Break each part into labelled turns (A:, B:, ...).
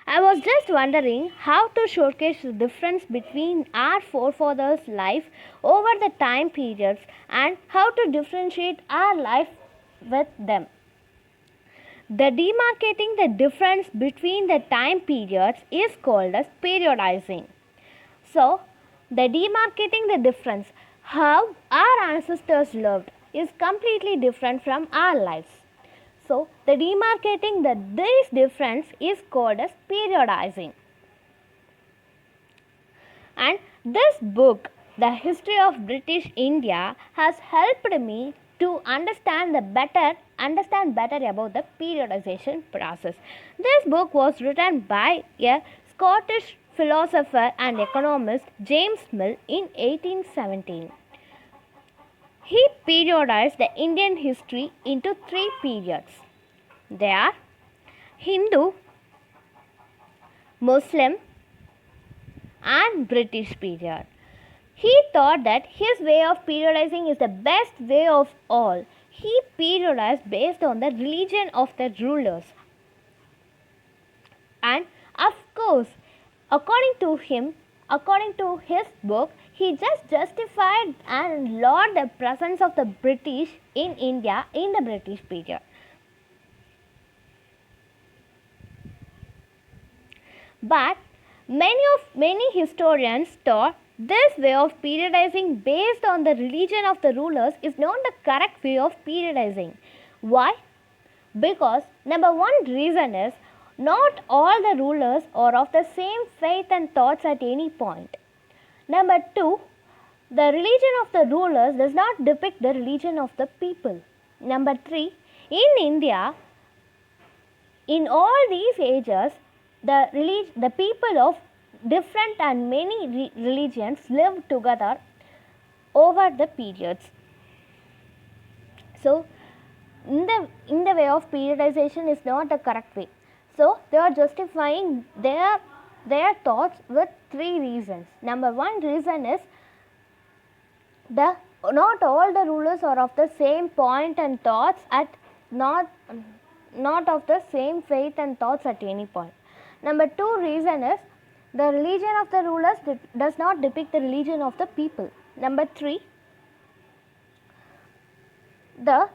A: I was just wondering how to showcase the difference between our forefathers' life over the time periods and how to differentiate our life with them. The demarcating the difference between the time periods is called as periodizing. So, the demarcating the difference, how our ancestors lived, is completely different from our lives. So, the demarcating this difference is called as periodizing. And this book, The History of British India, has helped me to understand better about the periodization process. This book was written by a Scottish philosopher and economist James Mill in 1817. He periodized the Indian history into three periods. They are Hindu, Muslim, and British period. He thought that his way of periodizing is the best way of all. He periodized based on the religion of the rulers. And of course, according to his book, he just justified and lauded the presence of the British in India in the British period. But many historians thought this way of periodizing based on the religion of the rulers is not the correct way of periodizing. Why? Because number one reason is not all the rulers are of the same faith and thoughts at any point. Number two, the religion of the rulers does not depict the religion of the people. Number three, in India, in all these ages, the people of different and many religions lived together over the periods. So, in the way of periodization is not the correct way. So, they are justifying their thoughts with three reasons. Number one reason is not all the rulers are of the same point and thoughts at not of the same faith and thoughts at any point. Number two reason is the religion of the rulers does not depict the religion of the people. Number three, the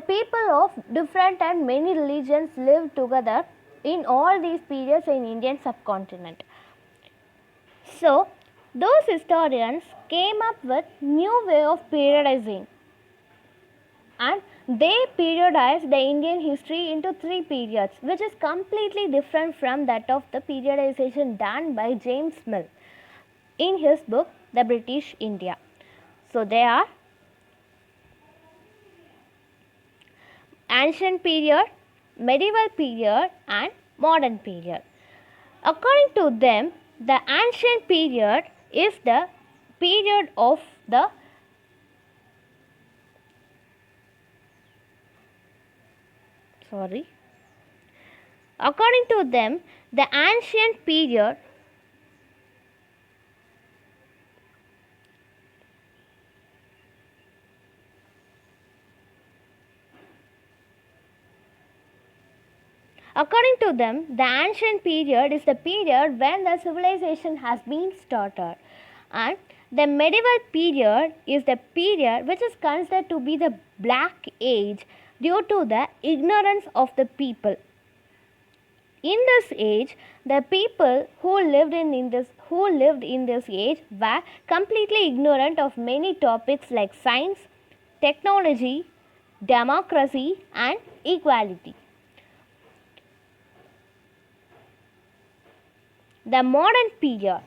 A: people of different and many religions lived together in all these periods in Indian subcontinent. So, those historians came up with new way of periodizing, and they periodized the Indian history into three periods, which is completely different from that of the periodization done by James Mill in his book The British India. So, they are ancient period, medieval period, and modern period. According to them, the ancient period is the period of the According to them, the ancient period is the period when the civilization has been started, and the medieval period is the period which is considered to be the black age due to the ignorance of the people. In this age, the people who lived in this age were completely ignorant of many topics like science, technology, democracy, and equality. The modern period.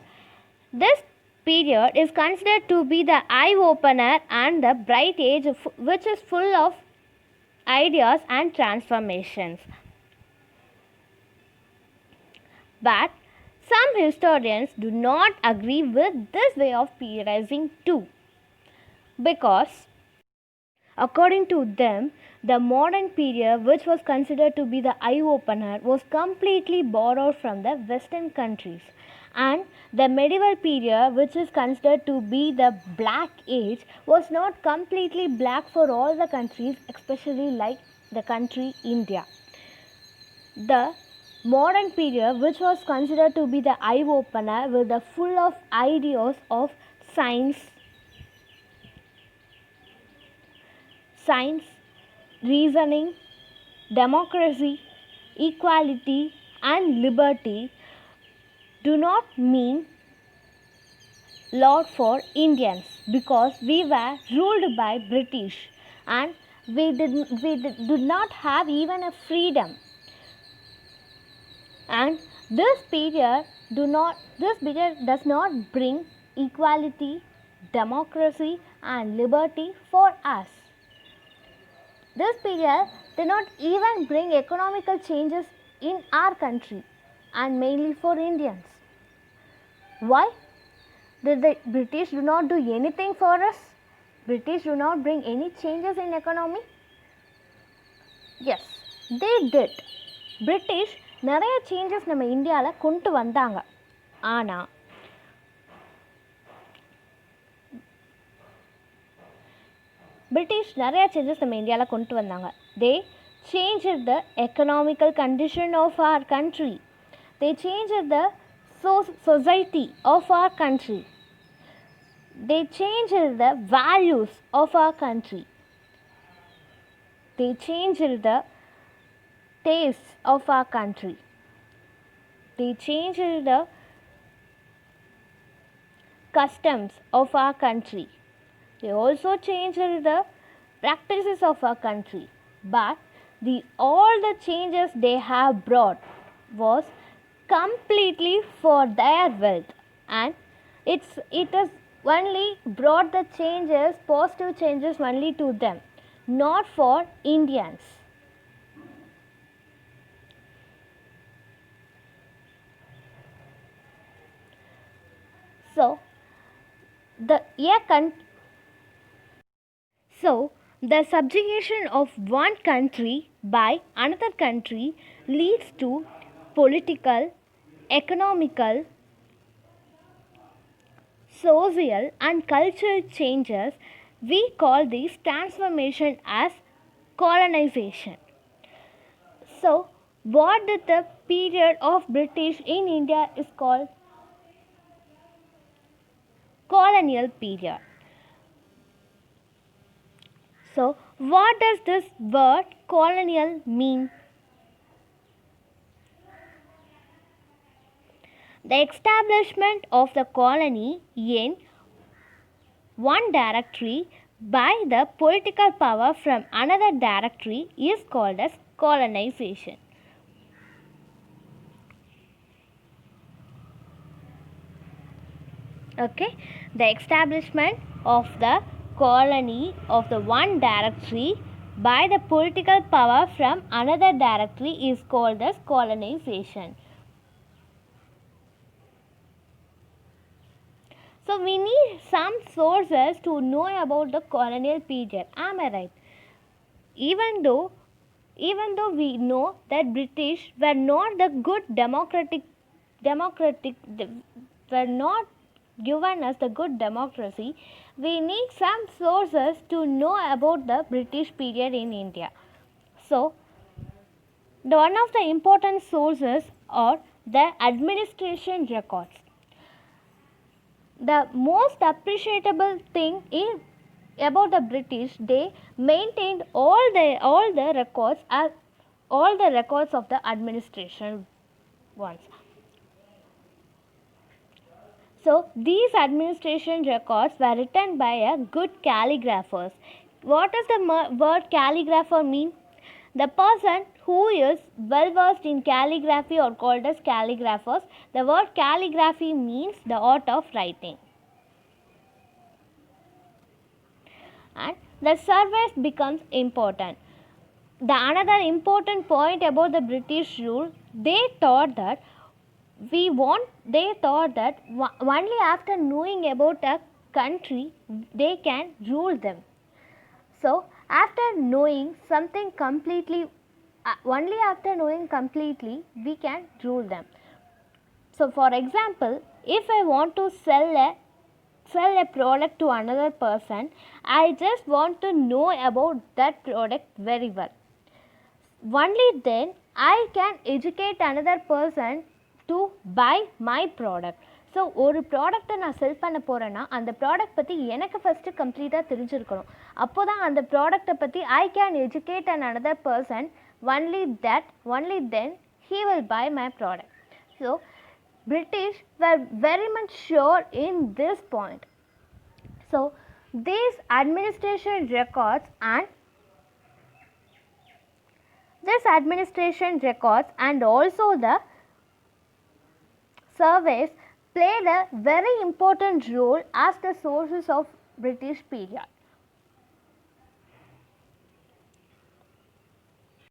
A: This period is considered to be the eye-opener and the bright age which is full of ideas and transformations. But some historians do not agree with this way of periodizing too, because according to them, the modern period, which was considered to be the eye-opener, was completely borrowed from the Western countries, and the medieval period, which is considered to be the black age, was not completely black for all the countries, especially like the country India. The modern period, which was considered to be the eye opener, with the full of ideas of science, science, reasoning, democracy, equality, and liberty, do not mean lot for Indians, because we were ruled by British and did not have even a freedom. And this period does not bring equality, democracy, and liberty for us. This period did not even bring economical changes in our country, and mainly for Indians. Why? Did the British do not do anything for us? British do not bring any changes in economy? Yes, they did. British நிறைய changes நம்ம இந்தியாவில் கொண்டு வந்தாங்க. ஆனால் British நிறைய changes நம்ம இந்தியாவில் கொண்டு வந்தாங்க. They changed the economical condition of our country. They changed the society of our country. They changed the values of our country. They changed the taste of our country. They changed the customs of our country. They also changed the practices of our country. But all the changes they have brought was completely for their wealth, and it has only brought the changes, positive changes only to them, not for Indians. So the subjugation of one country by another country leads to political, economical, social, and cultural changes. We call this transformation as colonization. So, what did the period of British in India is called? Colonial period. So, what does this word colonial mean? The establishment of the colony in one directory by the political power from another directory is called as colonization. Okay, the establishment of the colony of the one directory by the political power from another directory is called as colonization. So we need some sources to know about the colonial period. Am I right? Even though we know that British were not the good democratic were not given us the good democracy, we need some sources to know about the British period in India. So one of the important sources are the administration records. The most appreciable thing is about the British, they maintained all the records of the administration ones. So these administration records were written by a good calligraphers. What does the word calligrapher mean? The person who is well versed in calligraphy are called as calligraphers. The word calligraphy means the art of writing. And the surveys becomes important. Another important point about the British rule, they thought that only after knowing about a country they can rule them. So after knowing something completely, only after knowing completely we can rule them. So for example, if I want to sell a product to another person, I just want to know about that product very well. Only then I can educate another person to buy my product. So ஒரு ப்ராடக்ட்டை நான் செல் பண்ண போகிறேன்னா அந்த product பற்றி எனக்கு first கம்ப்ளீட்டாக தெரிஞ்சிருக்கணும். அப்போ தான் அந்த ப்ராடக்ட்டை பற்றி I can educate and another person, only then he will buy my product. So British were very much sure in this point. So these administration records and also the surveys played a very important role as the sources of British period.